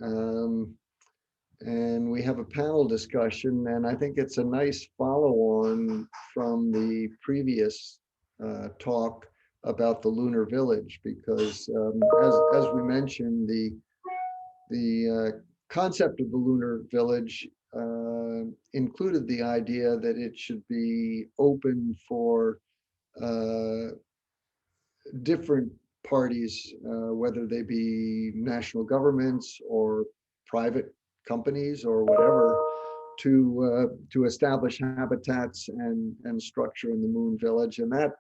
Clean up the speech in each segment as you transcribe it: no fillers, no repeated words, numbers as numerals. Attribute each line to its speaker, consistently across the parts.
Speaker 1: and we have a panel discussion, and I think it's a nice follow-on from the previous talk about the lunar village, because as we mentioned, the concept of the lunar village included the idea that it should be open for different parties, whether they be national governments or private companies or whatever, to establish habitats and structure in the moon village. And that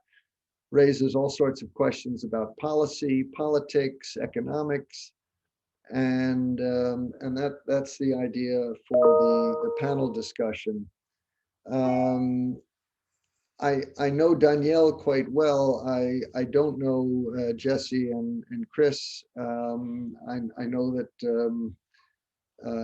Speaker 1: raises all sorts of questions about policy, politics, economics, and that's the idea for the panel discussion. I know Danielle quite well. I don't know Jesse and Chris. I know that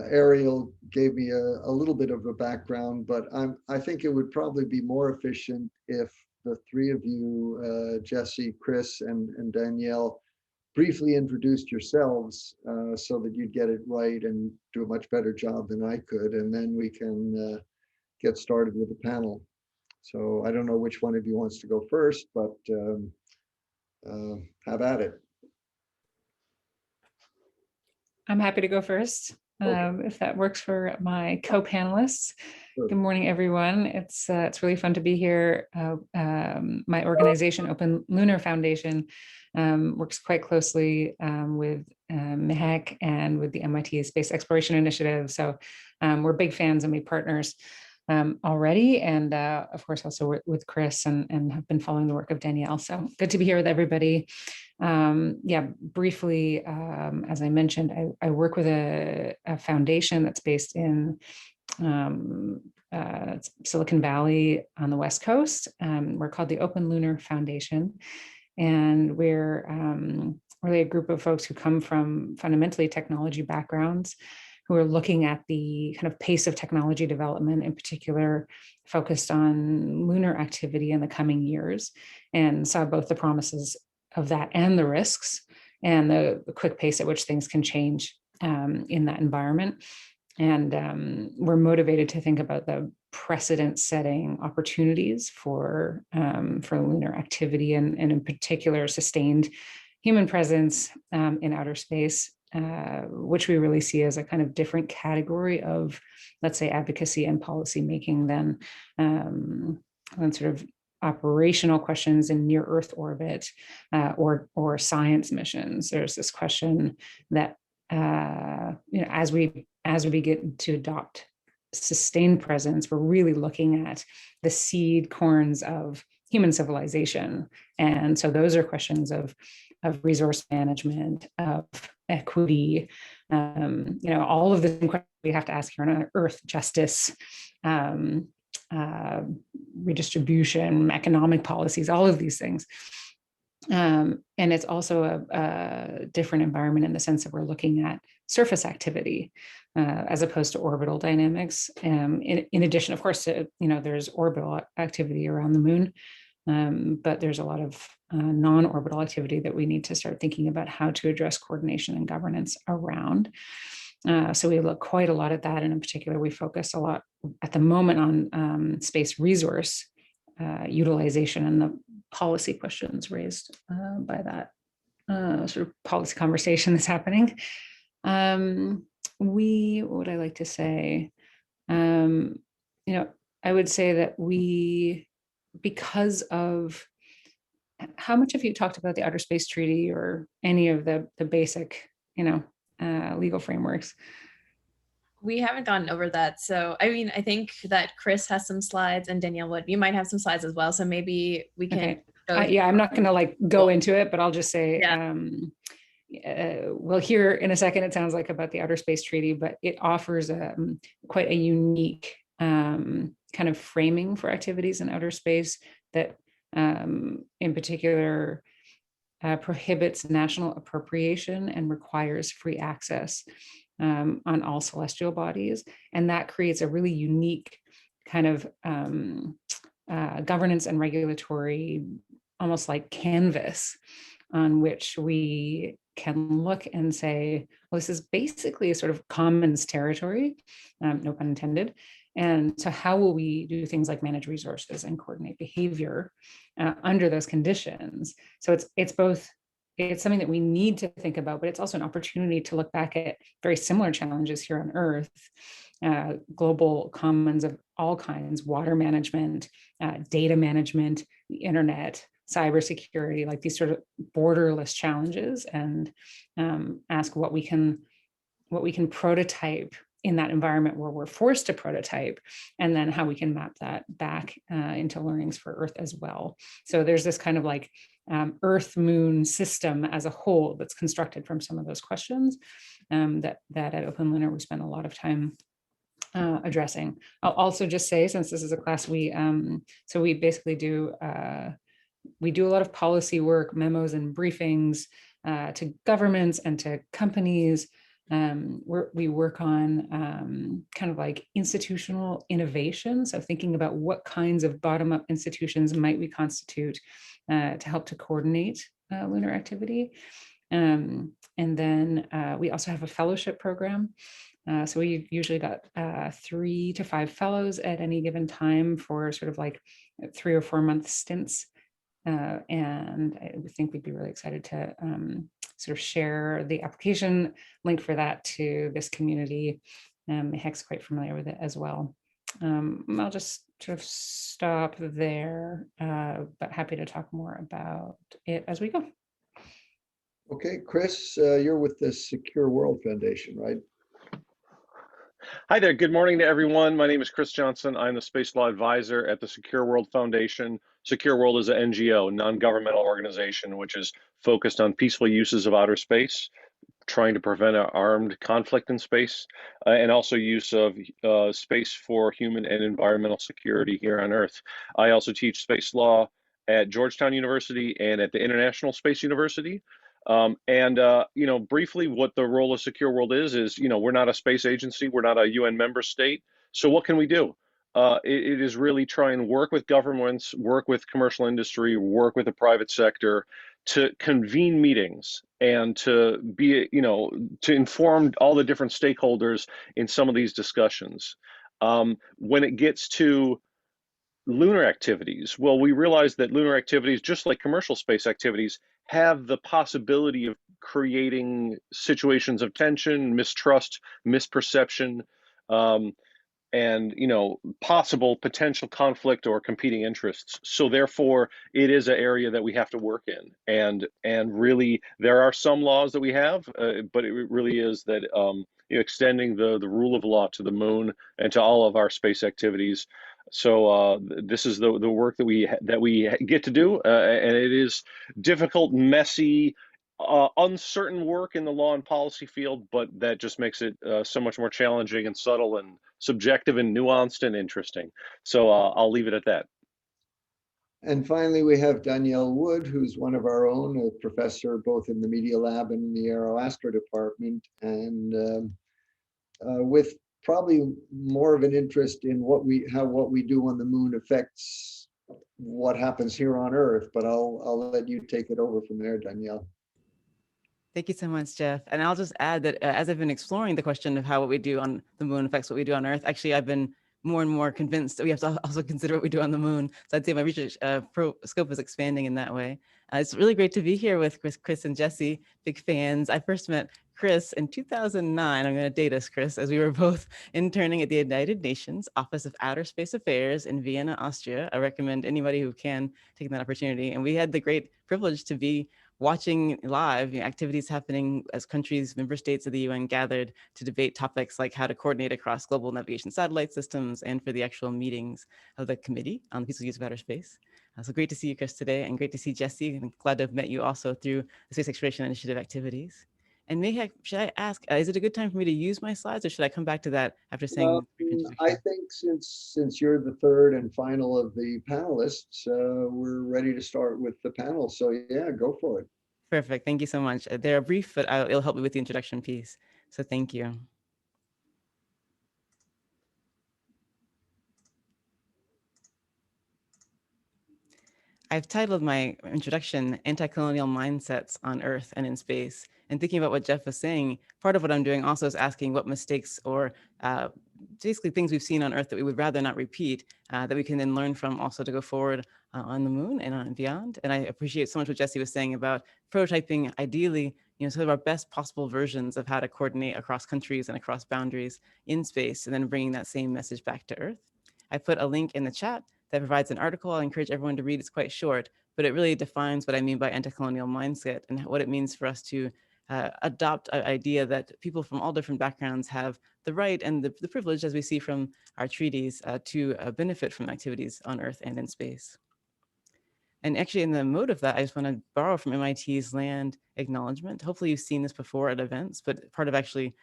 Speaker 1: Ariel gave me a little bit of a background, but I think it would probably be more efficient if the three of you, Jesse, Chris, and Danielle, briefly introduced yourselves so that you'd get it right and do a much better job than I could, and then we can get started with the panel. So I don't know which one of you wants to go first, but have at it.
Speaker 2: I'm happy to go first, if that works for my co-panelists.
Speaker 1: Sure.
Speaker 2: Good morning, everyone. It's really fun to be here. My organization, Open Lunar Foundation, works quite closely with MHEC and with the MIT Space Exploration Initiative. So we're big fans and we partners already, and of course also with Chris, and have been following the work of Danielle. So good to be here with everybody. Yeah, briefly, as I mentioned, I work with a foundation that's based in Silicon Valley on the West Coast. We're called the Open Lunar Foundation, and we're really a group of folks who come from fundamentally technology backgrounds, who are looking at the kind of pace of technology development, in particular focused on lunar activity in the coming years, and saw both the promises of that and the risks, and the quick pace at which things can change in that environment. And we're motivated to think about the precedent-setting opportunities for lunar activity, and in particular sustained human presence in outer space, which we really see as a kind of different category of, let's say, advocacy and policy making than sort of operational questions in near Earth orbit or science missions. There's this question that as we begin to adopt sustained presence, we're really looking at the seed corns of human civilization, and so those are questions of resource management, of equity, all of the questions we have to ask here on Earth: justice, redistribution, economic policies, all of these things. And it's also a different environment in the sense that we're looking at surface activity as opposed to orbital dynamics. In addition, of course, there's orbital activity around the moon, but there's a lot of non-orbital activity that we need to start thinking about how to address coordination and governance around. So we look quite a lot at that, and in particular, we focus a lot at the moment on space resource utilization and the policy questions raised by that sort of policy conversation that's happening. What would I like to say? I would say that because of how much have you talked about the Outer Space Treaty or any of the basic, legal frameworks?
Speaker 3: We haven't gone over that. So, I mean, I think that Chris has some slides, and Danielle Wood, you might have some slides as well. So maybe we can.
Speaker 2: Okay. Yeah, I'm not going to go into it, but I'll just say, we'll hear in a second, it sounds like, about the Outer Space Treaty, but it offers quite a unique kind of framing for activities in outer space that in particular prohibits national appropriation and requires free access on all celestial bodies. And that creates a really unique kind of governance and regulatory, almost like canvas, on which we can look and say, well, this is basically a sort of commons territory, no pun intended. And so how will we do things like manage resources and coordinate behavior under those conditions? So it's something that we need to think about, but it's also an opportunity to look back at very similar challenges here on Earth, global commons of all kinds, water management, data management, the internet, cybersecurity, like these sort of borderless challenges, and ask what we can prototype in that environment where we're forced to prototype, and then how we can map that back into learnings for Earth as well. So there's this kind of like Earth Moon system as a whole that's constructed from some of those questions that at Open Lunar we spend a lot of time addressing. I'll also just say, since this is a class we basically do we do a lot of policy work, memos and briefings to governments and to companies. We work on kind of like institutional innovation. So thinking about what kinds of bottom-up institutions might we constitute to help to coordinate lunar activity. And then we also have a fellowship program. So we usually got 3 to 5 fellows at any given time for sort of like 3 or 4 month stints. And I think we'd be really excited to sort of share the application link for that to this community. Heck's quite familiar with it as well. I'll just sort of stop there, but happy to talk more about it as we go.
Speaker 1: Okay, Chris, you're with the Secure World Foundation, right?
Speaker 4: Hi there. Good morning to everyone. My name is Chris Johnson. I'm the Space Law Advisor at the Secure World Foundation. Secure World is an NGO, non-governmental organization, which is focused on peaceful uses of outer space, trying to prevent an armed conflict in space, and also use of space for human and environmental security here on Earth. I also teach space law at Georgetown University and at the International Space University. Briefly, what the role of Secure World is, we're not a space agency, we're not a UN member state. So what can we do? It is really try and work with governments, work with commercial industry, work with the private sector to convene meetings and to be, to inform all the different stakeholders in some of these discussions. When it gets to lunar activities, well, we realize that lunar activities, just like commercial space activities, have the possibility of creating situations of tension, mistrust, misperception, and possible potential conflict or competing interests. So therefore, it is an area that we have to work in, and really there are some laws that we have, but it really is that extending the rule of law to the moon and to all of our space activities. So this is the work that we get to do, and it is difficult, messy, uncertain work in the law and policy field, but that just makes it so much more challenging and subtle and subjective and nuanced and interesting. So I'll leave it at that.
Speaker 1: And finally, we have Danielle Wood, who's one of our own, a professor both in the Media Lab and in the Aeroastro department, and with probably more of an interest in how what we do on the moon affects what happens here on Earth. But I'll let you take it over from there, Danielle.
Speaker 5: Thank you so much, Jeff. And I'll just add that as I've been exploring the question of how what we do on the moon affects what we do on Earth, actually, I've been more and more convinced that we have to also consider what we do on the moon. So I'd say my research scope is expanding in that way. It's really great to be here with Chris and Jesse, big fans. I first met Chris in 2009. I'm going to date us, Chris, as we were both interning at the United Nations Office of Outer Space Affairs in Vienna, Austria. I recommend anybody who can take that opportunity. And we had the great privilege to be watching live activities happening as countries, member states of the UN gathered to debate topics like how to coordinate across global navigation satellite systems and for the actual meetings of the Committee on the Peaceful Use of Outer Space. So great to see you, Chris, today, and great to see Jesse, and glad to have met you also through the Space Exploration Initiative activities. And Mayhek, should I ask, is it a good time for me to use my slides, or should I come back to that after saying?
Speaker 1: I think since you're the third and final of the panelists, we're ready to start with the panel. So yeah, go for it.
Speaker 5: Perfect. Thank you so much. They're brief, but it'll help me with the introduction piece. So thank you. I've titled my introduction, Anti-Colonial Mindsets on Earth and in Space. And thinking about what Jeff was saying, part of what I'm doing also is asking what mistakes or basically things we've seen on Earth that we would rather not repeat, that we can then learn from also to go forward on the moon and on beyond. And I appreciate so much what Jesse was saying about prototyping, ideally, sort of our best possible versions of how to coordinate across countries and across boundaries in space, and then bringing that same message back to Earth. I put a link in the chat that provides an article. I encourage everyone to read. It's quite short, but it really defines what I mean by anti-colonial mindset and what it means for us to adopt an idea that people from all different backgrounds have the right and the privilege, as we see from our treaties, to benefit from activities on Earth and in space. And actually, in the mode of that, I just want to borrow from MIT's land acknowledgement. Hopefully you've seen this before at events, but part of actually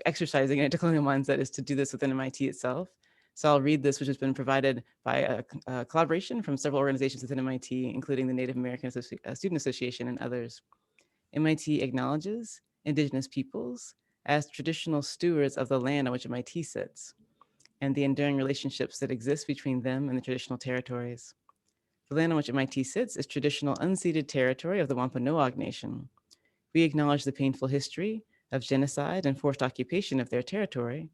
Speaker 5: exercising an anti-colonial mindset is to do this within MIT itself. So I'll read this, which has been provided by a collaboration from several organizations within MIT, including the Native American Student Association and others. MIT acknowledges Indigenous peoples as traditional stewards of the land on which MIT sits, and the enduring relationships that exist between them and the traditional territories. The land on which MIT sits is traditional unceded territory of the Wampanoag Nation. We acknowledge the painful history of genocide and forced occupation of their territory,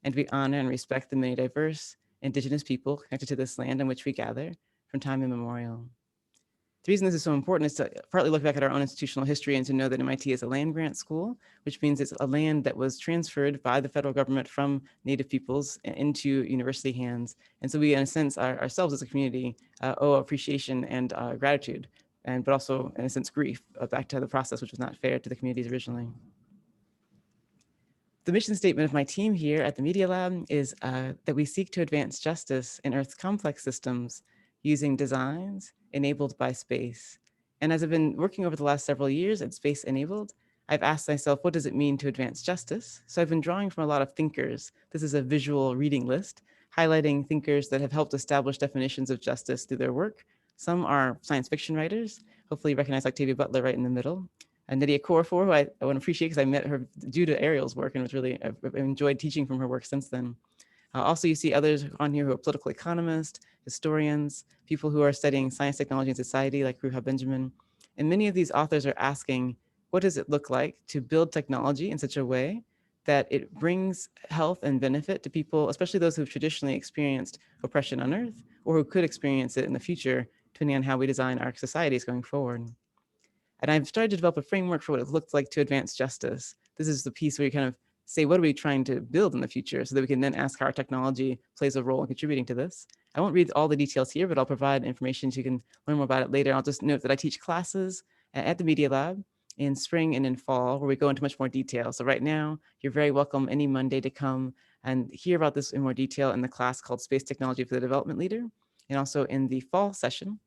Speaker 5: and we honor and respect the many diverse Indigenous people connected to this land on which we gather from time immemorial. The reason this is so important is to partly look back at our own institutional history and to know that MIT is a land grant school, which means it's a land that was transferred by the federal government from Native peoples into university hands. And so we, in a sense, ourselves as a community owe appreciation and gratitude, but also, in a sense, grief back to the process, which was not fair to the communities originally. The mission statement of my team here at the Media Lab is that we seek to advance justice in Earth's complex systems using designs enabled by space. And as I've been working over the last several years at Space Enabled, I've asked myself, what does it mean to advance justice? So I've been drawing from a lot of thinkers. This is a visual reading list highlighting thinkers that have helped establish definitions of justice through their work. Some are science fiction writers. Hopefully you recognize Octavia Butler right in the middle. And Nydia Okorafor, who I want to appreciate because I met her due to Ariel's work and was really, I've enjoyed teaching from her work since then. Also, you see others on here who are political economists, historians, people who are studying science, technology, and society, like Ruha Benjamin. And many of these authors are asking, what does it look like to build technology in such a way that it brings health and benefit to people, especially those who've traditionally experienced oppression on Earth, or who could experience it in the future, depending on how we design our societies going forward. And I've started to develop a framework for what it looks like to advance justice. This is the piece where you kind of say, what are we trying to build in the future, so that we can then ask how our technology plays a role in contributing to this. I won't read all the details here, but I'll provide information so you can learn more about it later. I'll just note that I teach classes at the Media Lab in spring and in fall, where we go into much more detail. So right now, you're very welcome any Monday to come and hear about this in more detail in the class called Space Technology for the Development Leader. And also in the fall session,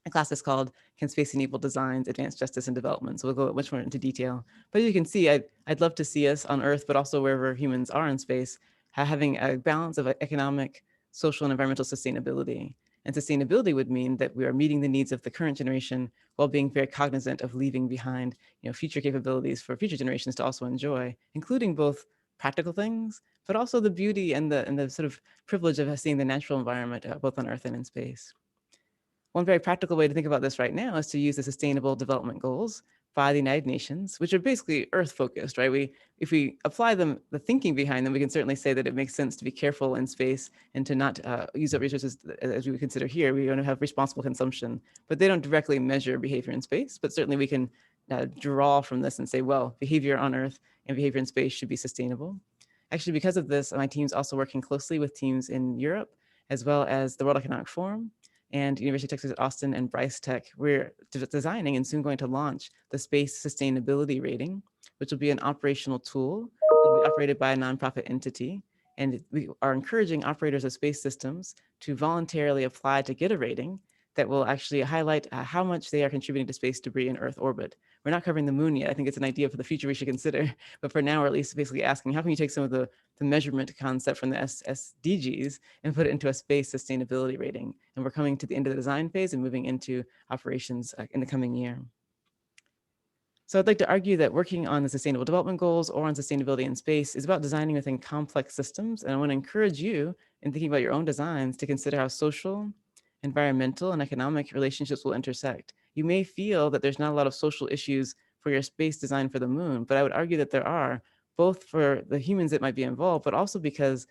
Speaker 5: a class is called Can Space Enable Designs Advance Justice and Development? So we'll go much more into detail. But as you can see, I'd love to see us on Earth, but also wherever humans are in space, having a balance of economic, social, and environmental sustainability. And sustainability would mean that we are meeting the needs of the current generation while being very cognizant of leaving behind future capabilities for future generations to also enjoy, including both practical things, but also the beauty and the sort of privilege of seeing the natural environment both on Earth and in space. One very practical way to think about this right now is to use the Sustainable Development Goals by the United Nations, which are basically Earth-focused, right? If we apply them, the thinking behind them, we can certainly say that it makes sense to be careful in space and to not use up resources as we would consider here. We want to have responsible consumption, but they don't directly measure behavior in space. But certainly we can draw from this and say, well, behavior on Earth and behavior in space should be sustainable. Actually, because of this, my team's also working closely with teams in Europe, as well as the World Economic Forum, and University of Texas at Austin and Bryce Tech. We're designing and soon going to launch the Space Sustainability Rating, which will be an operational tool that will be operated by a nonprofit entity. And we are encouraging operators of space systems to voluntarily apply to get a rating that will actually highlight how much they are contributing to space debris in Earth orbit. We're not covering the moon yet. I think it's an idea for the future we should consider. But for now, we're at least basically asking, how can you take some of the measurement concept from the SDGs and put it into a space sustainability rating? And we're coming to the end of the design phase and moving into operations in the coming year. So I'd like to argue that working on the Sustainable Development Goals or on sustainability in space is about designing within complex systems. And I want to encourage you in thinking about your own designs to consider how social, environmental and economic relationships will intersect. You may feel that there's not a lot of social issues for your space design for the moon, but I would argue that there are, both for the humans that might be involved, but also because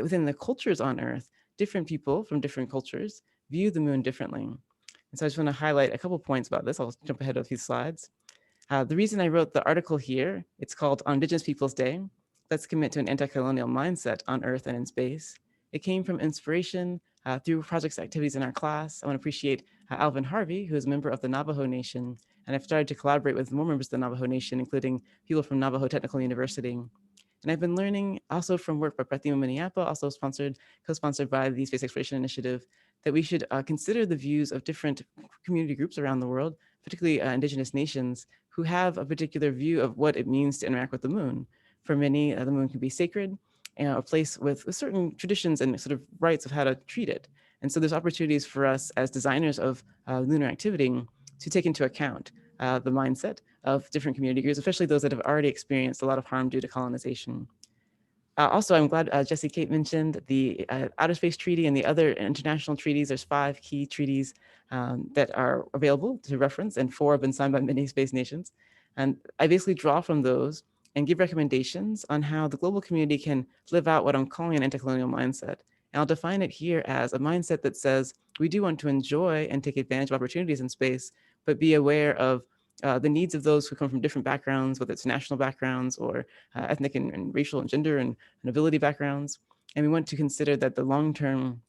Speaker 5: within the cultures on Earth, different people from different cultures view the moon differently. And so I just want to highlight a couple points about this. I'll jump ahead a few slides. The reason I wrote the article here, it's called On Indigenous Peoples Day. Let's commit to an anti-colonial mindset on Earth and in space. It came from inspiration through projects activities in our class. I want to appreciate Alvin Harvey, who is a member of the Navajo Nation, and I've started to collaborate with more members of the Navajo Nation, including people from Navajo Technical University. And I've been learning also from work by Pratima Miniapa, also co-sponsored by the Space Exploration Initiative, that we should consider the views of different community groups around the world, particularly indigenous nations, who have a particular view of what it means to interact with the moon. For many, the moon can be sacred, a place with certain traditions and sort of rights of how to treat it. And so there's opportunities for us as designers of lunar activity to take into account the mindset of different community groups, especially those that have already experienced a lot of harm due to colonization. Also, I'm glad Jesse Kate mentioned the Outer Space Treaty and the other international treaties. There's 5 key treaties that are available to reference, and 4 have been signed by many space nations. And I basically draw from those and give recommendations on how the global community can live out what I'm calling an anti-colonial mindset. And I'll define it here as a mindset that says we do want to enjoy and take advantage of opportunities in space, but be aware of the needs of those who come from different backgrounds, whether it's national backgrounds or ethnic and racial and gender and ability backgrounds. And we want to consider that the long term,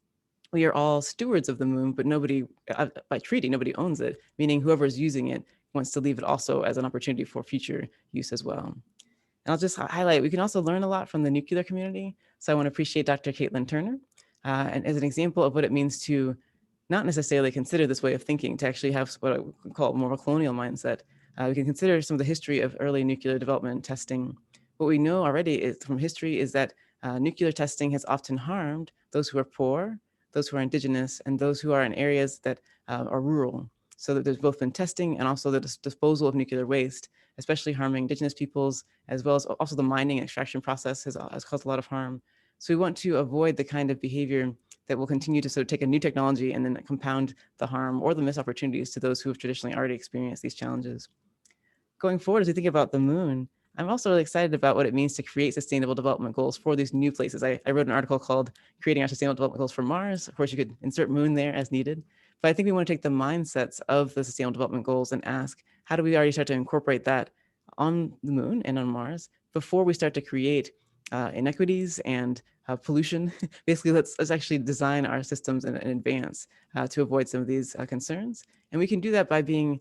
Speaker 5: we are all stewards of the moon, but nobody, by treaty, nobody owns it, meaning whoever is using it wants to leave it also as an opportunity for future use as well. And I'll just highlight, we can also learn a lot from the nuclear community. So I want to appreciate Dr. Caitlin Turner and as an example of what it means to not necessarily consider this way of thinking, to actually have what I would call more of a colonial mindset. We can consider some of the history of early nuclear development and testing. What we know already is, from history, is that nuclear testing has often harmed those who are poor, those who are indigenous, and those who are in areas that are rural. So that there's both been testing and also the disposal of nuclear waste, especially harming indigenous peoples, as well as also the mining and extraction process has caused a lot of harm. So we want to avoid the kind of behavior that will continue to sort of take a new technology and then compound the harm or the missed opportunities to those who have traditionally already experienced these challenges. Going forward, as we think about the moon, I'm also really excited about what it means to create sustainable development goals for these new places. I wrote an article called Creating Our Sustainable Development Goals for Mars. Of course, you could insert moon there as needed. But I think we want to take the mindsets of the Sustainable Development Goals and ask, how do we already start to incorporate that on the moon and on Mars before we start to create inequities and pollution? Basically, let's actually design our systems in advance to avoid some of these concerns. And we can do that by being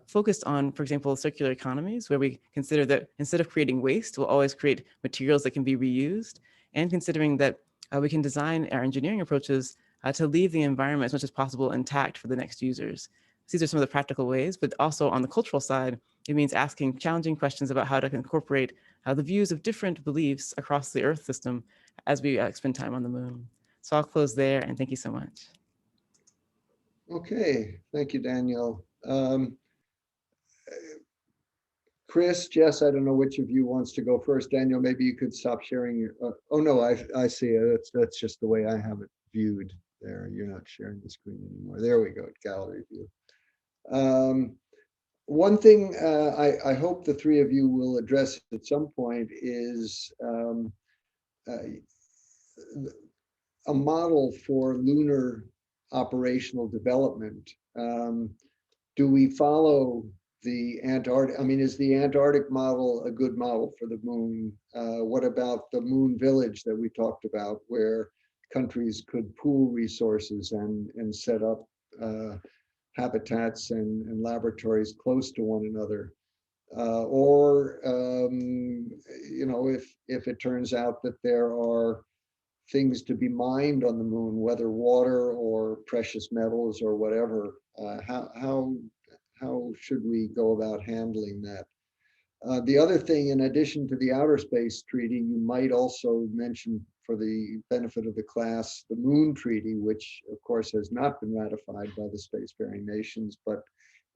Speaker 5: focused on, for example, circular economies, where we consider that instead of creating waste, we'll always create materials that can be reused, and considering that we can design our engineering approaches to leave the environment as much as possible intact for the next users. These are some of the practical ways, but also on the cultural side, it means asking challenging questions about how to incorporate the views of different beliefs across the Earth system as we spend time on the moon. So I'll close there, and thank you so much.
Speaker 1: Okay, thank you, Danielle. Chris, Jess, I don't know which of you wants to go first. Daniel, maybe you could stop sharing your, oh no, I see it. That's just the way I have it viewed there. You're not sharing the screen anymore. There we go, gallery view. One thing I hope the 3 of you will address at some point is a model for lunar operational development. Do we follow the Antarctic? I mean, is the Antarctic model a good model for the moon? What about the moon village that we talked about, where countries could pool resources and set up habitats and laboratories close to one another? You know, if it turns out that there are things to be mined on the moon, whether water or precious metals or whatever, how should we go about handling that? The other thing, in addition to the Outer Space Treaty, you might also mention, for the benefit of the class, the Moon Treaty, which of course has not been ratified by the spacefaring nations, but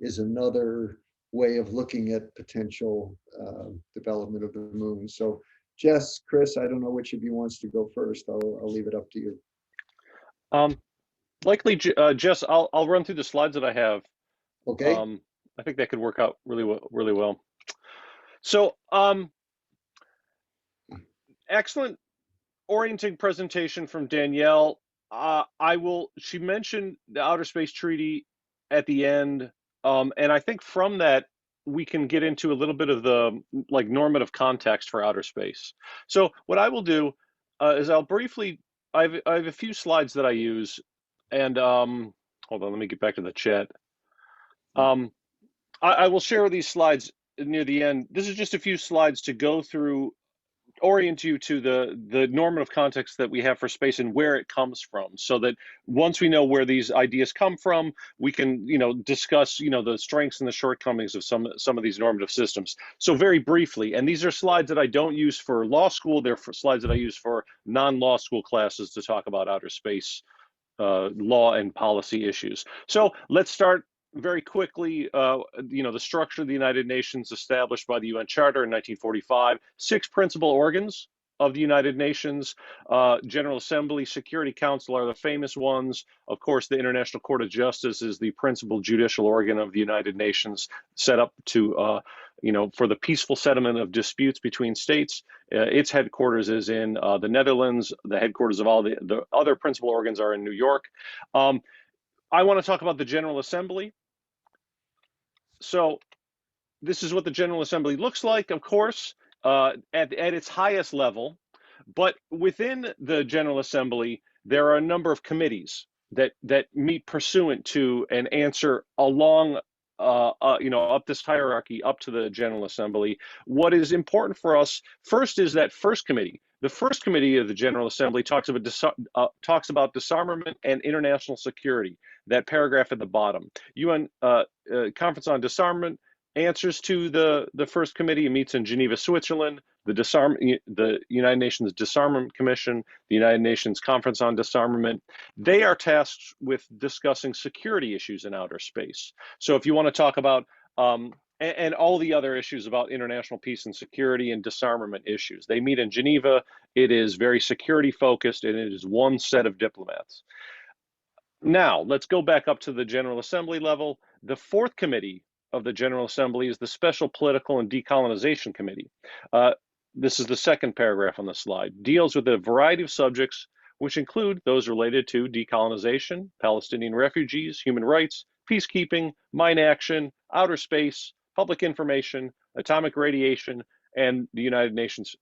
Speaker 1: is another way of looking at potential development of the moon. So Jess, Chris, I don't know which of you wants to go first. I'll leave it up to you.
Speaker 4: Likely, Jess, I'll run through the slides that I have.
Speaker 1: Okay,
Speaker 4: I think that could work out really well, really well. So, excellent orienting presentation from Danielle. She mentioned the Outer Space Treaty at the end, and I think from that we can get into a little bit of the normative context for outer space. So what I will do is I'll briefly, I have a few slides that I use, and hold on, let me get back to the chat. I will share these slides near the end. This is just a few slides to go through, orient you to the normative context that we have for space and where it comes from, so that once we know where these ideas come from, we can discuss the strengths and the shortcomings of some of these normative systems. So very briefly, and these are slides that I don't use for law school, they're for slides that I use for non-law school classes to talk about outer space law and policy issues. So let's start very quickly. The structure of the United Nations established by the UN Charter in 1945, 6 principal organs of the United Nations. General Assembly, Security Council are the famous ones. Of course, the International Court of Justice is the principal judicial organ of the United Nations, set up to for the peaceful settlement of disputes between states. Its headquarters is in the Netherlands. The headquarters of all the other principal organs are in New York. I want to talk about the General Assembly. So this is what the General Assembly looks like, of course, at its highest level. But within the General Assembly, there are a number of committees that meet pursuant to and answer along up this hierarchy up to the General Assembly. What is important for us first is that first committee. The first committee of the General Assembly talks about disarmament and international security. That paragraph at the bottom. UN Conference on Disarmament answers to the first committee. It meets in Geneva, Switzerland. The United Nations Disarmament Commission, the United Nations Conference on Disarmament, they are tasked with discussing security issues in outer space. So if you want to talk about and all the other issues about international peace and security and disarmament issues, they meet in Geneva. It is very security focused, and it is one set of diplomats. Now, let's go back up to the General Assembly level. The fourth committee of the General Assembly is the Special Political and Decolonization Committee. This is the second paragraph on the slide. Deals with a variety of subjects, which include those related to decolonization, Palestinian refugees, human rights, peacekeeping, mine action, outer space, public information, atomic radiation, and the United Nations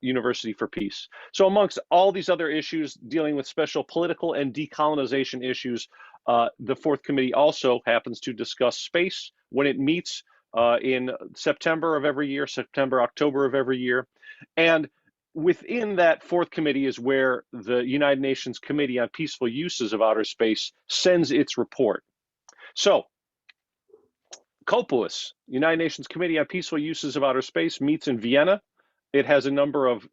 Speaker 4: University for Peace. So amongst all these other issues dealing with special political and decolonization issues, the fourth committee also happens to discuss space when it meets in September of every year, September, October of every year. And within that fourth committee is where the United Nations Committee on Peaceful Uses of Outer Space sends its report. So COPUOS, United Nations Committee on Peaceful Uses of Outer Space, meets in Vienna. It has a number of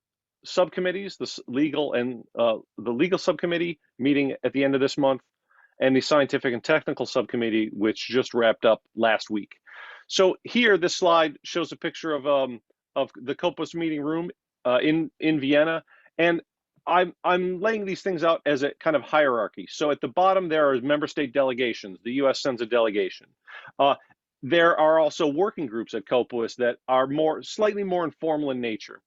Speaker 4: subcommittees, the legal subcommittee meeting at the end of this month, and the scientific and technical subcommittee, which just wrapped up last week. So here, this slide shows a picture of the COPUOS meeting room in Vienna, and I'm laying these things out as a kind of hierarchy. So at the bottom there are member state delegations. The U.S. sends a delegation. There are also working groups at COPUOS that are slightly more informal in nature.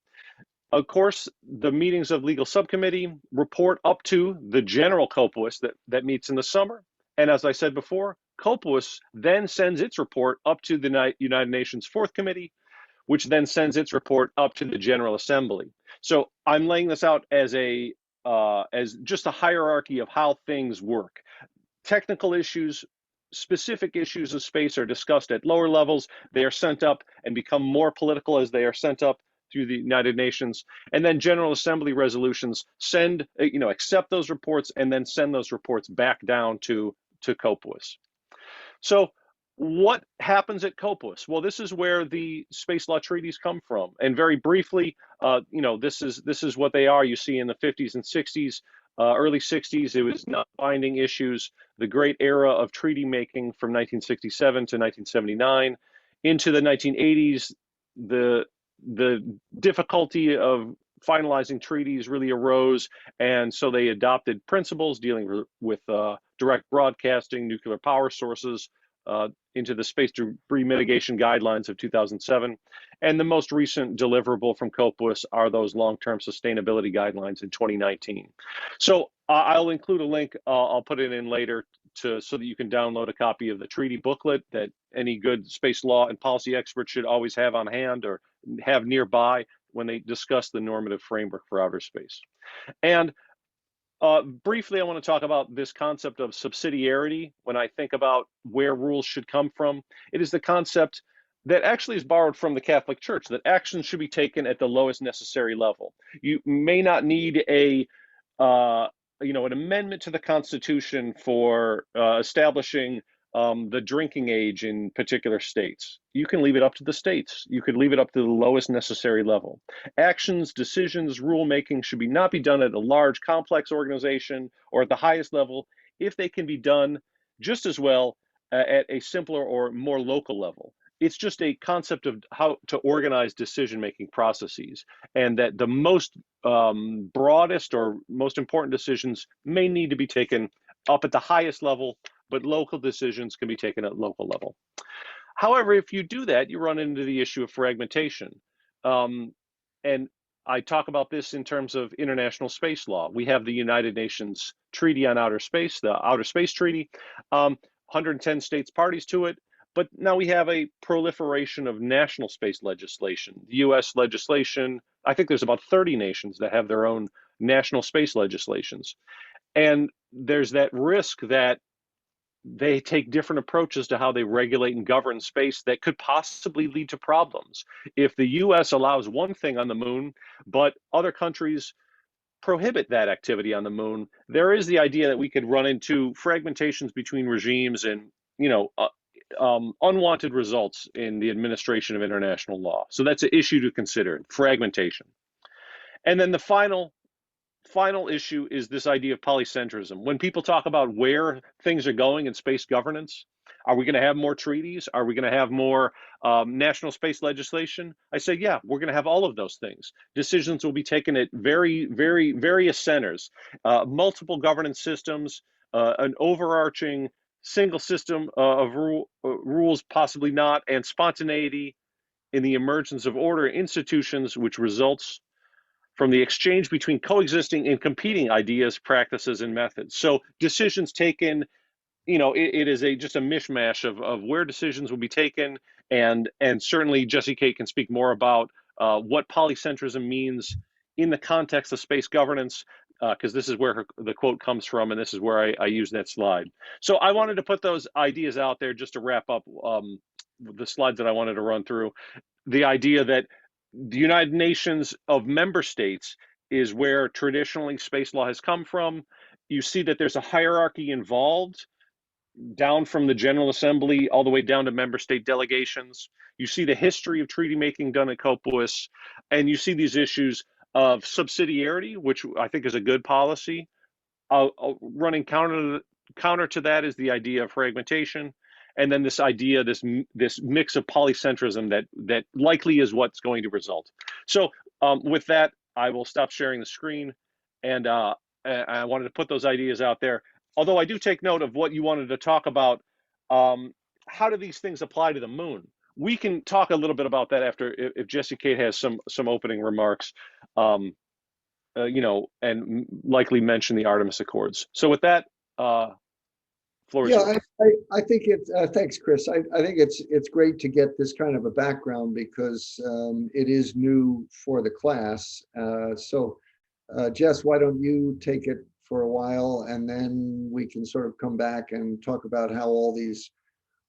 Speaker 4: Of course, the meetings of legal subcommittee report up to the general COPUOS that meets in the summer. And as I said before, COPUOS then sends its report up to the United Nations Fourth Committee, which then sends its report up to the General Assembly. So I'm laying this out as just a hierarchy of how things work. Technical issues, specific issues of space are discussed at lower levels. They are sent up and become more political as they are sent up through the United Nations. And then General Assembly resolutions accept those reports and then send those reports back down to COPUOS. So what happens at COPUOS? Well, this is where the space law treaties come from. And very briefly, this is what they are. You see in the 50s and 60s, early 60s, it was not binding issues. The great era of treaty making from 1967 to 1979. Into the 1980s, the difficulty of finalizing treaties really arose, and so they adopted principles dealing with direct broadcasting, nuclear power sources, into the space debris mitigation guidelines of 2007. And the most recent deliverable from COPUOS are those long-term sustainability guidelines in 2019. So I'll include a link, I'll put it in later so that you can download a copy of the treaty booklet that any good space law and policy expert should always have on hand or have nearby when they discuss the normative framework for outer space. And briefly, I want to talk about this concept of subsidiarity. When I think about where rules should come from, it is the concept that actually is borrowed from the Catholic Church, that actions should be taken at the lowest necessary level. You may not need an amendment to the Constitution for establishing the drinking age in particular states. You can leave it up to the states. You could leave it up to the lowest necessary level. Actions, decisions, rulemaking should not be done at a large, complex organization or at the highest level if they can be done just as well at a simpler or more local level. It's just a concept of how to organize decision-making processes, and that the most broadest or most important decisions may need to be taken up at the highest level, but local decisions can be taken at local level. However, if you do that, you run into the issue of fragmentation. And I talk about this in terms of international space law. We have the United Nations Treaty on Outer Space, the Outer Space Treaty, 110 states parties to it. But now we have a proliferation of national space legislation, US legislation. I think there's about 30 nations that have their own national space legislations. And there's that risk that they take different approaches to how they regulate and govern space that could possibly lead to problems. If the US allows one thing on the moon, but other countries prohibit that activity on the moon, there is the idea that we could run into fragmentations between regimes and, unwanted results in the administration of international law. So that's an issue to consider, fragmentation. And then the final issue is this idea of polycentrism. When people talk about where things are going in space governance, are we going to have more treaties? Are we going to have more national space legislation? I say, yeah, we're going to have all of those things. Decisions will be taken at various centers, multiple governance systems, an overarching single system of rules, possibly not, and spontaneity in the emergence of order institutions, which results from the exchange between coexisting and competing ideas, practices, and methods. So decisions taken, it is just a mishmash of where decisions will be taken, and certainly Jessie Kate can speak more about what polycentrism means in the context of space governance, because this is where the quote comes from, and this is where I use that slide. So I wanted to put those ideas out there just to wrap up the slides that I wanted to run through. The idea that the United Nations of member states is where traditionally space law has come from. You see that there's a hierarchy involved, down from the General Assembly all the way down to member state delegations. You see the history of treaty making done at COPUOS, and you see these issues of subsidiarity, which I think is a good policy. Running counter to that is the idea of fragmentation, and then this idea, this mix of polycentrism that likely is what's going to result. So with that, I will stop sharing the screen, and I wanted to put those ideas out there. Although I do take note of what you wanted to talk about. How do these things apply to the moon? We can talk a little bit about that after, if Jessie Kate has some opening remarks, and likely mention the Artemis Accords. So with that, floor is yours.
Speaker 1: I think it's thanks, Chris. I think it's great to get this kind of a background because it is new for the class. So Jess, why don't you take it for a while, and then we can sort of come back and talk about how all these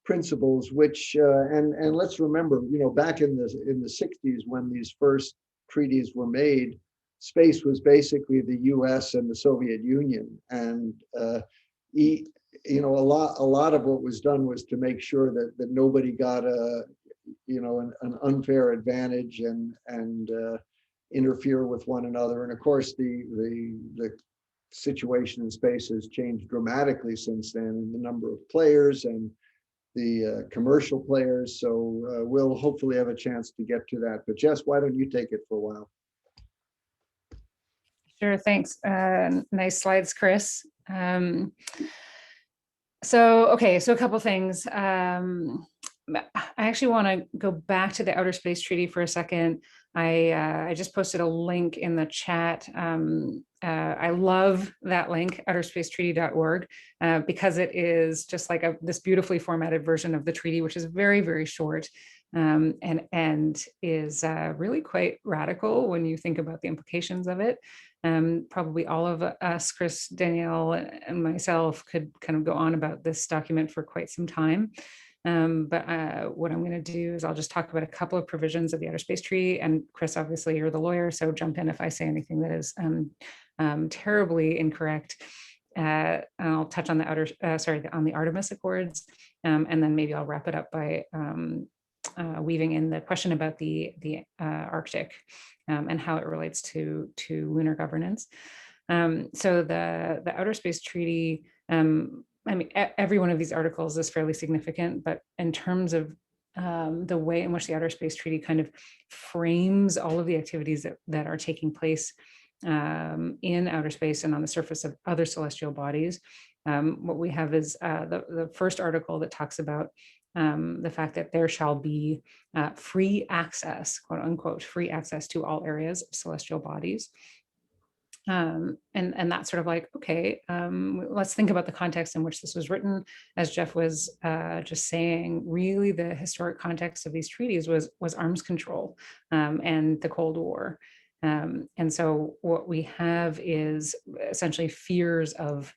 Speaker 1: principles, which and let's remember, back in the 60s when these first treaties were made, space was basically the US and the Soviet Union, and a lot of what was done was to make sure that nobody got an unfair advantage and interfere with one another. And of course the situation in space has changed dramatically since then, in the number of players and the commercial players. So we'll hopefully have a chance to get to that. But Jess, why don't you take it for a while?
Speaker 2: Sure, thanks. Nice slides, Chris. Okay, so a couple things. I actually want to go back to the Outer Space Treaty for a second. I just posted a link in the chat. I love that link, outerspacetreaty.org, because it is just like this beautifully formatted version of the treaty, which is very, very short, and is really quite radical when you think about the implications of it. Probably all of us, Chris, Danielle, and myself could kind of go on about this document for quite some time. But what I'm going to do is I'll just talk about a couple of provisions of the Outer Space Treaty. And Chris, obviously, you're the lawyer, so jump in if I say anything that is terribly incorrect. I'll touch on the on the Artemis Accords, and then maybe I'll wrap it up by weaving in the question about the Arctic and how it relates to lunar governance. So the Outer Space Treaty, I mean, every one of these articles is fairly significant, but in terms of the way in which the Outer Space Treaty kind of frames all of the activities that are taking place in outer space and on the surface of other celestial bodies, what we have is the first article that talks about the fact that there shall be free access, quote unquote, free access to all areas of celestial bodies. And that's sort of like, okay, let's think about the context in which this was written. As Jeff was just saying, really the historic context of these treaties was arms control and the Cold War. And so what we have is essentially fears of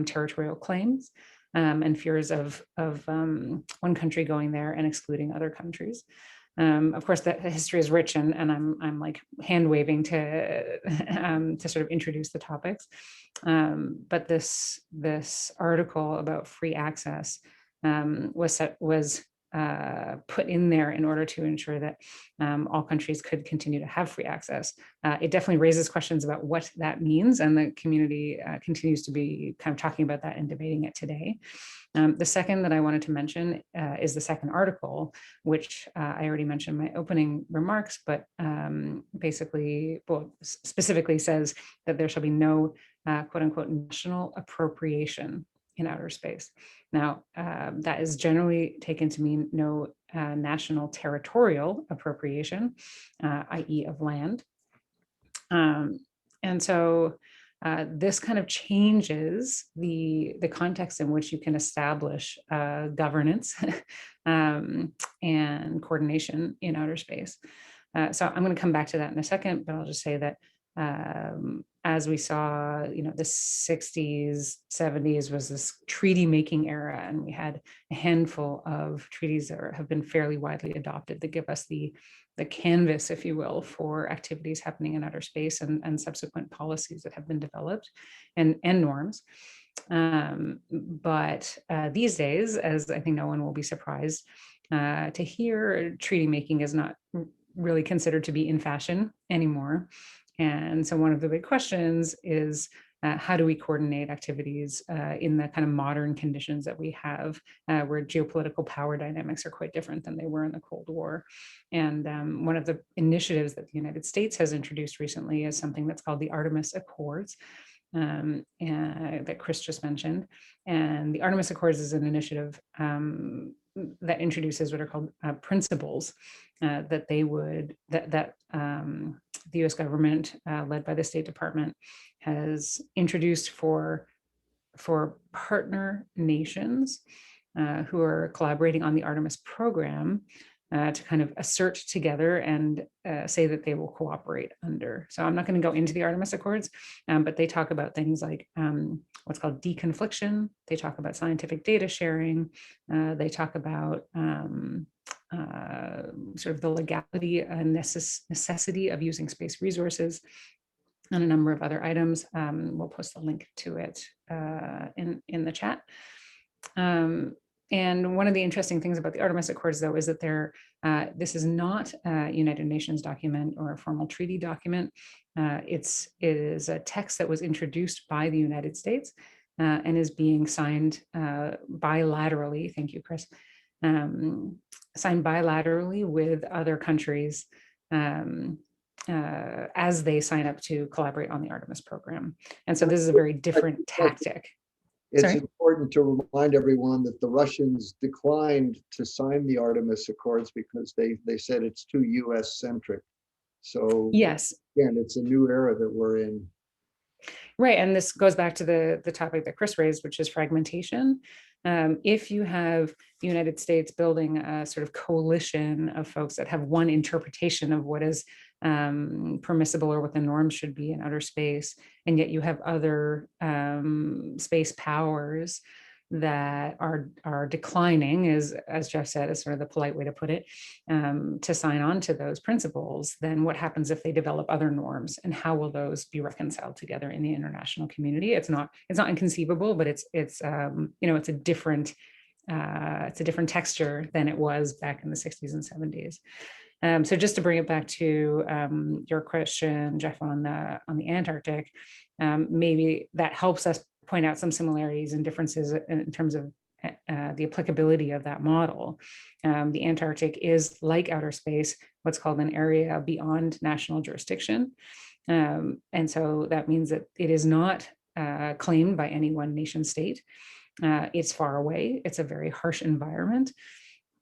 Speaker 2: territorial claims and fears of one country going there and excluding other countries. Of course, the history is rich, and I'm like hand waving to sort of introduce the topics. But this article about free access was put in there in order to ensure that all countries could continue to have free access. It definitely raises questions about what that means, and the community continues to be kind of talking about that and debating it today. The second that I wanted to mention is the second article, which I already mentioned in my opening remarks, but basically, well, specifically says that there shall be no quote unquote national appropriation in outer space. Now, that is generally taken to mean no national territorial appropriation, i.e. of land. And so this kind of changes the context in which you can establish governance and coordination in outer space. So I'm going to come back to that in a second, but I'll just say that as we saw, the 60s, 70s was this treaty making era, and we had a handful of treaties that have been fairly widely adopted that give us the canvas, if you will, for activities happening in outer space and subsequent policies that have been developed and norms. But these days, as I think no one will be surprised to hear, treaty making is not really considered to be in fashion anymore. And so one of the big questions is, how do we coordinate activities in the kind of modern conditions that we have, where geopolitical power dynamics are quite different than they were in the Cold War? And one of the initiatives that the United States has introduced recently is something that's called the Artemis Accords, that Chris just mentioned. And the Artemis Accords is an initiative that introduces what are called principles that the U.S. government, led by the State Department, has introduced for partner nations who are collaborating on the Artemis program to kind of assert together and say that they will cooperate under. So I'm not going to go into the Artemis Accords, but they talk about things like what's called deconfliction. They talk about scientific data sharing. They talk about sort of the legality and necessity of using space resources, and a number of other items. We'll post a link to it in the chat. And one of the interesting things about the Artemis Accords, though, is that this is not a United Nations document or a formal treaty document. It is a text that was introduced by the United States and is being signed bilaterally. Thank you, Chris. Signed bilaterally with other countries as they sign up to collaborate on the Artemis program. And so this is a very different tactic.
Speaker 1: It's
Speaker 2: Sorry?
Speaker 1: important to remind everyone that the Russians declined to sign the Artemis Accords because they said it's too US centric. So
Speaker 2: Yes.
Speaker 1: again, it's a new era that we're in.
Speaker 2: Right, and this goes back to the topic that Chris raised, which is fragmentation. If you have the United States building a sort of coalition of folks that have one interpretation of what is permissible or what the norm should be in outer space, and yet you have other space powers that are declining, as Jeff said, is sort of the polite way to put it, to sign on to those principles, then what happens if they develop other norms, and how will those be reconciled together in the international community? It's not inconceivable, but it's you know, it's a different texture than it was back in the 60s and 70s. So just to bring it back to your question, Jeff, on the Antarctic, maybe that helps us point out some similarities and differences in terms of the applicability of that model. The Antarctic is, like outer space, what's called an area beyond national jurisdiction. And so that means that it is not claimed by any one nation state. It's far away. It's a very harsh environment.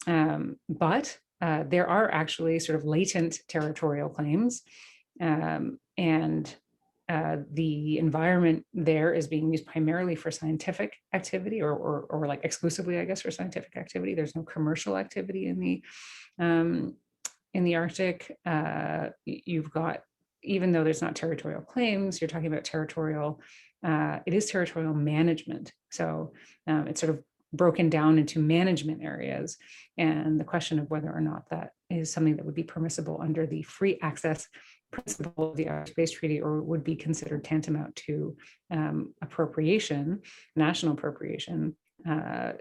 Speaker 2: But there are actually sort of latent territorial claims. And the environment there is being used primarily for scientific activity, or like exclusively, I guess, for scientific activity. There's no commercial activity in the Arctic. You've got, even though there's not territorial claims, you're talking about territorial, it is territorial management. So it's sort of broken down into management areas. And the question of whether or not that is something that would be permissible under the free access principle of the Outer Space Treaty, or would be considered tantamount to appropriation, national appropriation,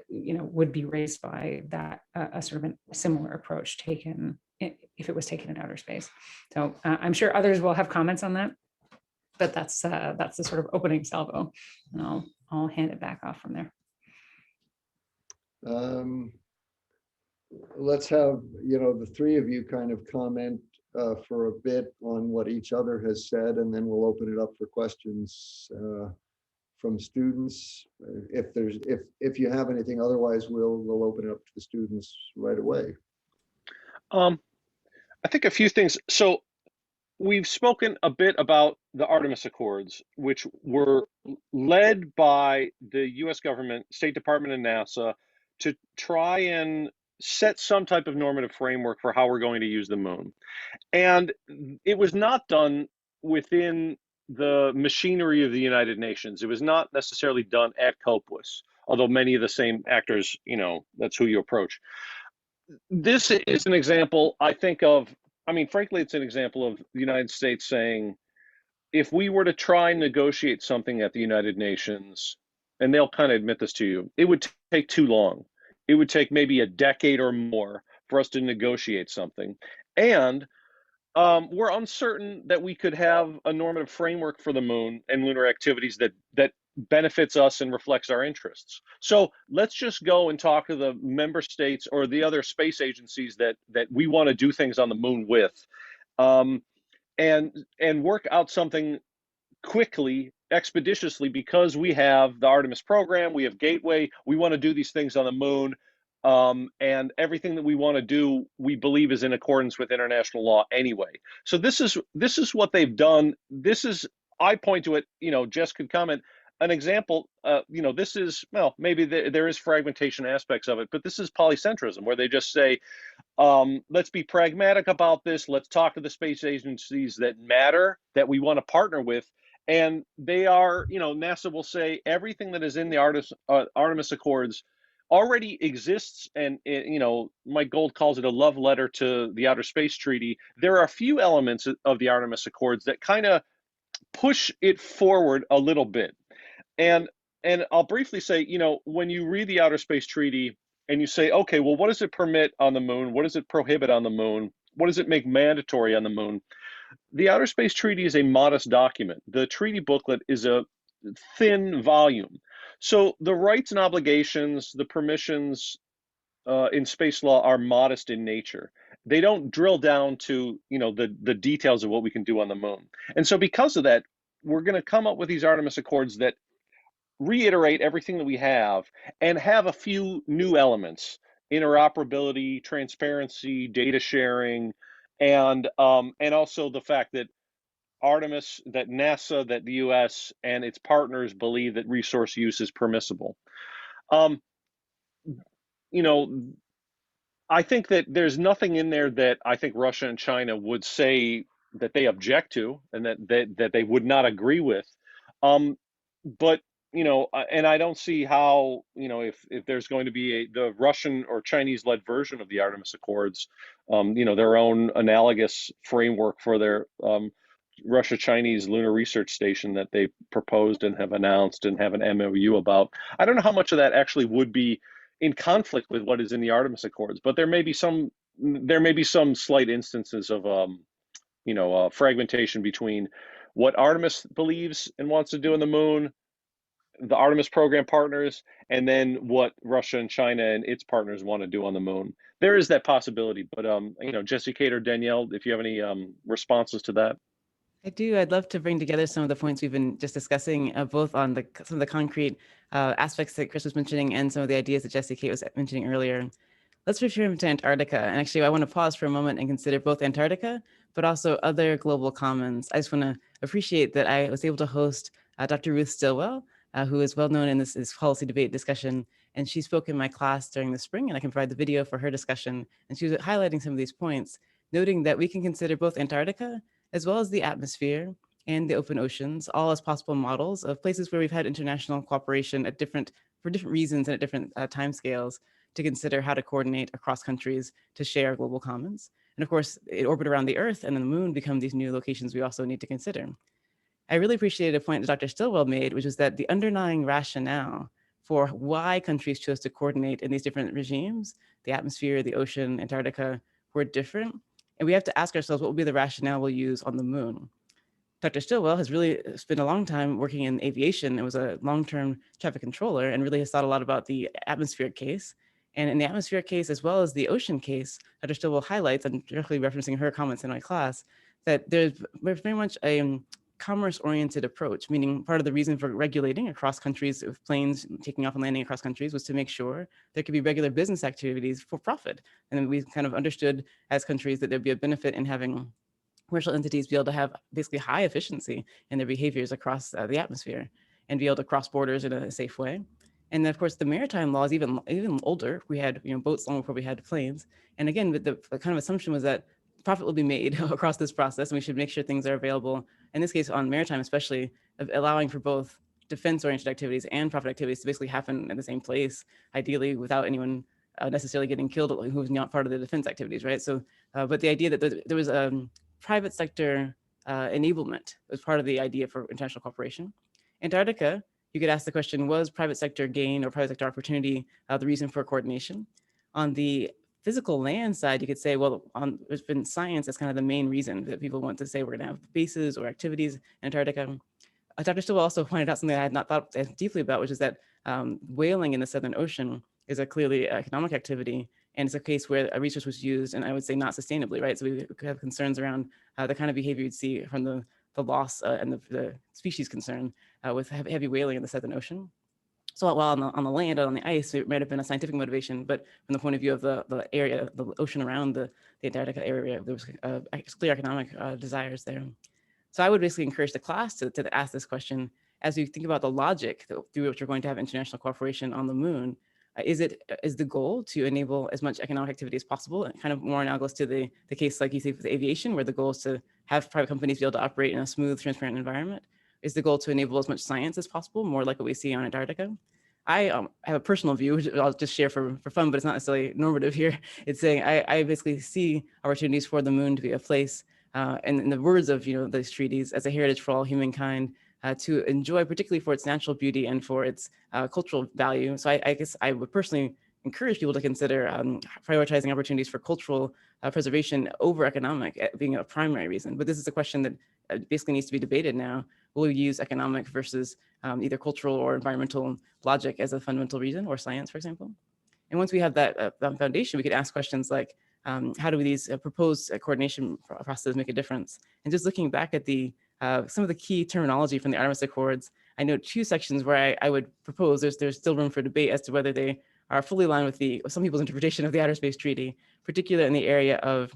Speaker 2: you know, would be raised by that a sort of a similar approach taken if it was taken in outer space. So I'm sure others will have comments on that, but that's the sort of opening salvo, and I'll hand it back off from there.
Speaker 1: Let's have, you know, the three of you kind of comment for a bit on what each other has said, and then we'll open it up for questions from students. If you have anything, otherwise we'll open it up to the students right away.
Speaker 4: I think a few things. So we've spoken a bit about the Artemis Accords, which were led by the US government, State Department, and NASA to try and set some type of normative framework for how we're going to use the moon. And it was not done within the machinery of the United Nations. It was not necessarily done at COPUOS, although many of the same actors, you know, that's who you approach. This is an example, I think, of, I mean, frankly, it's an example of the United States saying, if we were to try and negotiate something at the United Nations, and they'll kind of admit this to you, it would take too long. It would take maybe a decade or more for us to negotiate something. And we're uncertain that we could have a normative framework for the moon and lunar activities that benefits us and reflects our interests. So let's just go and talk to the member states or the other space agencies that we want to do things on the moon with, and work out something quickly, expeditiously, because we have the Artemis program, we have Gateway, we want to do these things on the moon, and everything that we want to do, we believe, is in accordance with international law anyway. So this is what they've done. This is, I point to it, you know, Jess could comment, an example, you know, this is, well, maybe there is fragmentation aspects of it, but this is polycentrism, where they just say, let's be pragmatic about this. Let's talk to the space agencies that matter, that we want to partner with. And they are, you know, NASA will say everything that is in the Artemis Accords already exists. And, you know, Mike Gold calls it a love letter to the Outer Space Treaty. There are a few elements of the Artemis Accords that kind of push it forward a little bit. And I'll briefly say, you know, when you read the Outer Space Treaty and you say, okay, well, what does it permit on the moon? What does it prohibit on the moon? What does it make mandatory on the moon? The Outer Space Treaty is a modest document. The treaty booklet is a thin volume. So the rights and obligations, the permissions, in space law are modest in nature. They don't drill down to, the details of what we can do on the moon. And so because of that, we're going to come up with these Artemis Accords that reiterate everything that we have and have a few new elements: interoperability, transparency, data sharing, and also the fact that Artemis, that NASA, that the US and its partners believe that resource use is permissible. Um, you know, I think that there's nothing in there that I think Russia and China would say that they object to and that they would not agree with. Um, but and I don't see how, if there's going to be the Russian or Chinese led version of the Artemis Accords, their own analogous framework for their Russia Chinese lunar research station that they proposed and have announced and have an MOU about. I don't know how much of that actually would be in conflict with what is in the Artemis Accords, but there may be some slight instances of fragmentation between what Artemis believes and wants to do on the moon, the Artemis program partners, and then what Russia and China and its partners want to do on the moon. There is that possibility, but Jesse, Kate, or Danielle, if you have any responses to that.
Speaker 5: I do. I'd love to bring together some of the points we've been just discussing, both on some of the concrete aspects that Chris was mentioning and some of the ideas that Jesse Kate was mentioning earlier. Let's return to Antarctica. And actually, I want to pause for a moment and consider both Antarctica, but also other global commons. I just want to appreciate that I was able to host Dr. Ruth Stillwell, who is well known in this policy debate discussion. And she spoke in my class during the spring, and I can provide the video for her discussion. And she was highlighting some of these points, noting that we can consider both Antarctica as well as the atmosphere and the open oceans, all as possible models of places where we've had international cooperation for different reasons and at different timescales to consider how to coordinate across countries to share global commons. And of course, it orbit around the Earth and the moon become these new locations we also need to consider. I really appreciated a point that Dr. Stillwell made, which is that the underlying rationale for why countries chose to coordinate in these different regimes, the atmosphere, the ocean, Antarctica, were different. And we have to ask ourselves, what will be the rationale we'll use on the moon? Dr. Stillwell has really spent a long time working in aviation and was a long-term traffic controller and really has thought a lot about the atmospheric case. And in the atmospheric case, as well as the ocean case, Dr. Stillwell highlights, and directly referencing her comments in my class, that there's very much a commerce-oriented approach, meaning part of the reason for regulating across countries with planes taking off and landing across countries was to make sure there could be regular business activities for profit. And then we kind of understood as countries that there'd be a benefit in having commercial entities be able to have basically high efficiency in their behaviors across the atmosphere and be able to cross borders in a safe way. And then, of course, the maritime law is even older. We had boats long before we had planes. And again, the kind of assumption was that profit will be made across this process, and we should make sure things are available, in this case on maritime especially, of allowing for both defense-oriented activities and profit activities to basically happen in the same place, ideally without anyone necessarily getting killed who was not part of the defense activities, right? So, but the idea that there was private sector enablement was part of the idea for international cooperation. Antarctica, you could ask the question, was private sector gain or private sector opportunity the reason for coordination? On the physical land side, you could say, well, there's been science as kind of the main reason that people want to say we're going to have bases or activities in Antarctica. Dr. Stillwell also pointed out something I had not thought as deeply about, which is that whaling in the Southern Ocean is a clearly economic activity, and it's a case where a resource was used, and I would say not sustainably, right? So we could have concerns around the kind of behavior you'd see from the loss and the species concern with heavy whaling in the Southern Ocean. So while on the land or on the ice, it might have been a scientific motivation, but from the point of view of the area, the ocean around the Antarctica area, there was clear economic desires there. So I would basically encourage the class to ask this question as you think about the logic through which you're going to have international cooperation on the moon. Is the goal to enable as much economic activity as possible, and kind of more analogous to the case like you say with aviation, where the goal is to have private companies be able to operate in a smooth, transparent environment? Is the goal to enable as much science as possible, more like what we see on Antarctica? I have a personal view, which I'll just share for fun, but it's not necessarily normative here. It's saying I basically see opportunities for the moon to be a place, and in the words of these treaties, as a heritage for all humankind, to enjoy, particularly for its natural beauty and for its cultural value. So I guess I would personally encourage people to consider prioritizing opportunities for cultural preservation over economic being a primary reason. But this is a question that basically needs to be debated now. Will we use economic versus either cultural or environmental logic as a fundamental reason, or science, for example? And once we have that foundation, we could ask questions like, how do these proposed coordination processes make a difference? And just looking back at the some of the key terminology from the Artemis Accords, I note 2 sections where I would propose there's still room for debate as to whether they are fully aligned with some people's interpretation of the Outer Space Treaty, particularly in the area of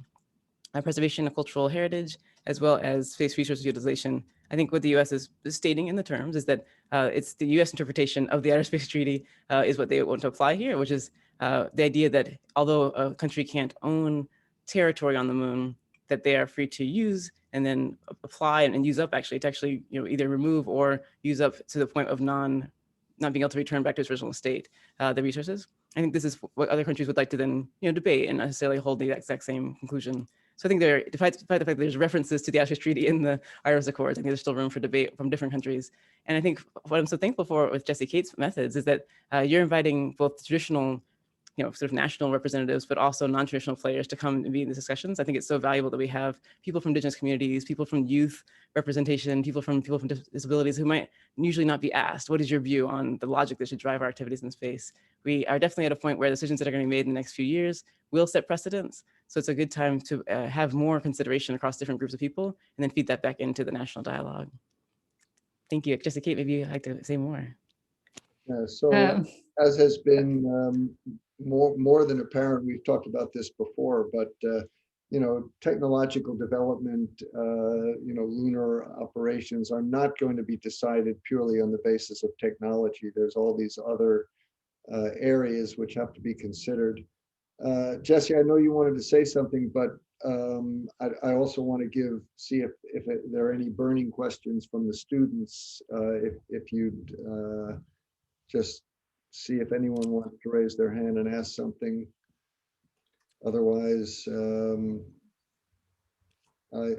Speaker 5: preservation of cultural heritage, as well as space resource utilization. I think what the US is stating in the terms is that it's the US interpretation of the Outer Space Treaty is what they want to apply here, which is the idea that although a country can't own territory on the moon, that they are free to use and then apply and use up actually to actually either remove or use up to the point of not being able to return back to its original state the resources. I think this is what other countries would like to then debate and not necessarily hold the exact same conclusion. So I think despite the fact that there's references to the Outer Space Treaty in the Artemis Accords, I think there's still room for debate from different countries. And I think what I'm so thankful for with Jesse Cates' methods is that you're inviting both traditional, sort of national representatives, but also non-traditional players to come and be in these discussions. I think it's so valuable that we have people from indigenous communities, people from youth representation, people from disabilities who might usually not be asked, what is your view on the logic that should drive our activities in space? We are definitely at a point where decisions that are going to be made in the next few years will set precedents. So it's a good time to have more consideration across different groups of people and then feed that back into the national dialogue. Thank you. Jesse Kate, maybe you'd like to say more.
Speaker 1: So as has been more than apparent, we've talked about this before, but technological development, lunar operations are not going to be decided purely on the basis of technology. There's all these other areas which have to be considered. Jesse, I know you wanted to say something, but I also want to see if there are any burning questions from the students. If you'd just see if anyone wants to raise their hand and ask something. Otherwise,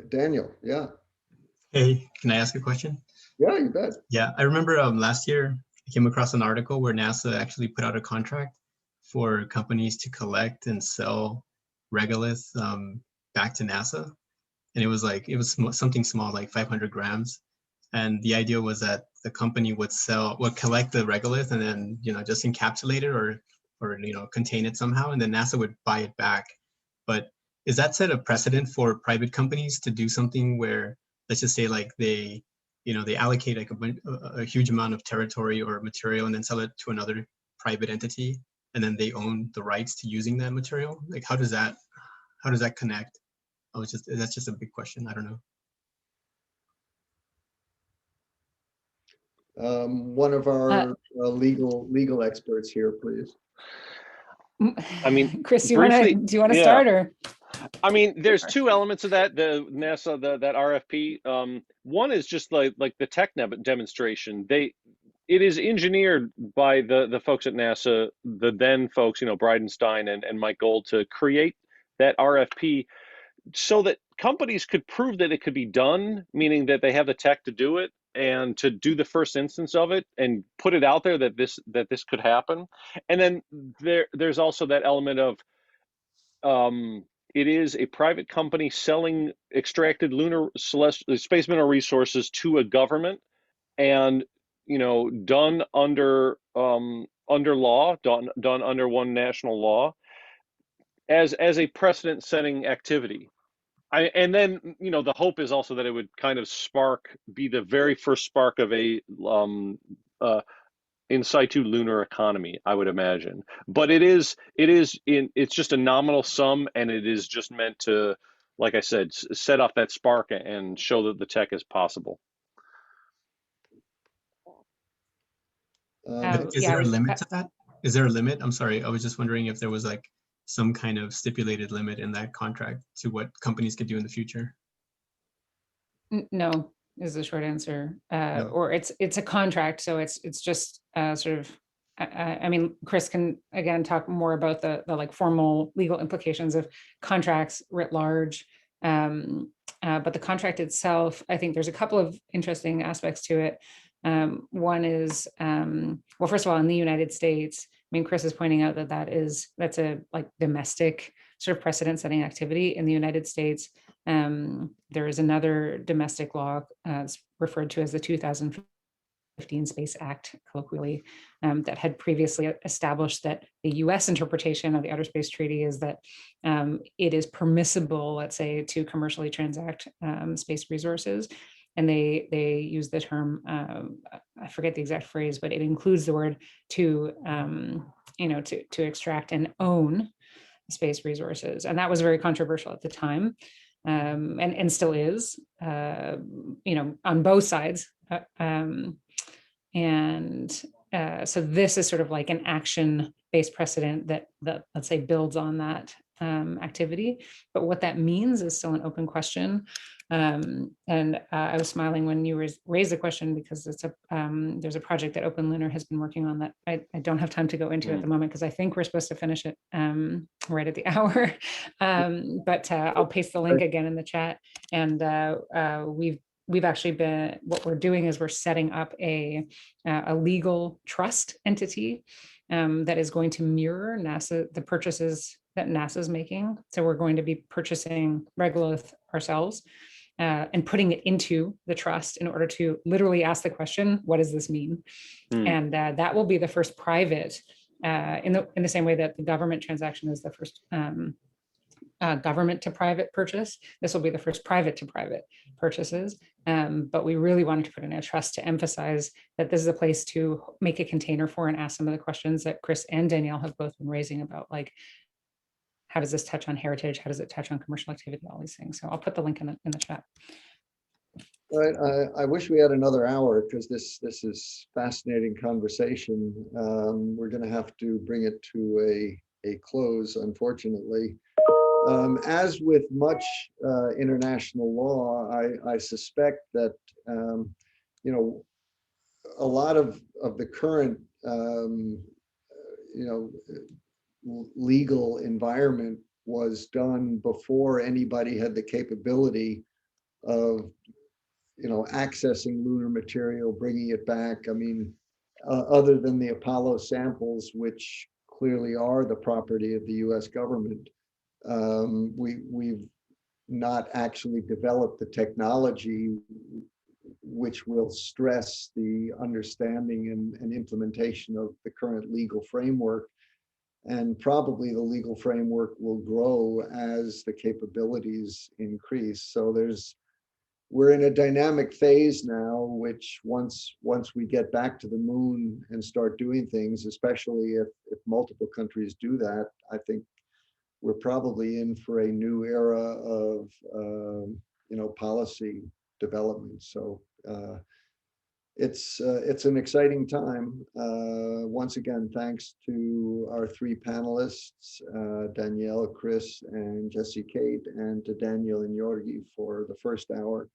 Speaker 1: Daniel, yeah.
Speaker 6: Hey, can I ask a question?
Speaker 1: Yeah, you bet.
Speaker 6: Yeah, I remember last year I came across an article where NASA actually put out a contract for companies to collect and sell regolith back to NASA. And it was something small, like 500 grams. And the idea was that the company would collect the regolith and then, just encapsulate it or contain it somehow. And then NASA would buy it back. But is that set a precedent for private companies to do something where, let's just say like they allocate like a huge amount of territory or material and then sell it to another private entity, and then they own the rights to using that material? Like, how does that connect? That's just a big question. I don't know.
Speaker 1: One of our legal experts here, please.
Speaker 4: I mean,
Speaker 2: Chris, do you want to start or?
Speaker 4: I mean, there's 2 elements of that. The NASA, that RFP. One is just like the tech demonstration. It is engineered by the folks at NASA, the then folks, Bridenstine and Mike Gold, to create that RFP so that companies could prove that it could be done, meaning that they have the tech to do it and to do the first instance of it and put it out there that this could happen. And then there's also that element of it is a private company selling extracted lunar space mineral resources to a government, and done under law, done under one national law, as a precedent-setting activity. And then the hope is also that it would kind of be the very first spark of a in situ lunar economy, I would imagine. But it's just a nominal sum, and it is just meant to, like I said, set off that spark and show that the tech is possible.
Speaker 6: Is there a limit to that? Is there a limit? I'm sorry, I was just wondering if there was like some kind of stipulated limit in that contract to what companies could do in the future.
Speaker 2: No, is the short answer.
Speaker 1: No.
Speaker 2: Or it's a contract, so it's just sort of. I mean, Chris can again talk more about the like formal legal implications of contracts writ large. But the contract itself, I think there's a couple of interesting aspects to it. One is, well, first of all, in the United States, I mean, Chris is pointing out that's a like domestic sort of precedent-setting activity in the United States. There is another domestic law referred to as the 2000 2015 Space Act, colloquially, that had previously established that the US interpretation of the Outer Space Treaty is that it is permissible, let's say, to commercially transact space resources. And they use the term, I forget the exact phrase, but it includes the word to, to extract and own space resources. And that was very controversial at the time, and still is, on both sides. So this is sort of like an action-based precedent that let's say builds on that activity. But what that means is still an open question. I was smiling when you raised the question, because it's there's a project that Open Lunar has been working on that I don't have time to go into at the moment, because I think we're supposed to finish it right at the hour. But I'll paste the link again in the chat. And we've actually been, what we're doing is we're setting up a legal trust entity that is going to mirror the purchases that NASA's making. So we're going to be purchasing Regolith ourselves and putting it into the trust in order to literally ask the question, what does this mean? And that will be the first private, in the same way that the government transaction is the first government to private purchase. This will be the first private to private purchases. But we really wanted to put in a trust to emphasize that this is a place to make a container for and ask some of the questions that Chris and Danielle have both been raising about, like, how does this touch on heritage? How does it touch on commercial activity? All these things. So I'll put the link in the chat.
Speaker 1: Right. I wish we had another hour, because this is fascinating conversation. We're going to have to bring it to a close, unfortunately. As with much international law, I suspect that a lot of the current legal environment was done before anybody had the capability of accessing lunar material, bringing it back. I mean, other than the Apollo samples, which clearly are the property of the US government, we've not actually developed the technology which will stress the understanding and implementation of the current legal framework. And probably the legal framework will grow as the capabilities increase. So we're in a dynamic phase now, which once we get back to the moon and start doing things, especially if multiple countries do that, I think we're probably in for a new era of policy development. So it's an exciting time. Once again, thanks to our three panelists, Danielle, Chris, and Jesse Kate, and to Daniel and Jorgi for the first hour.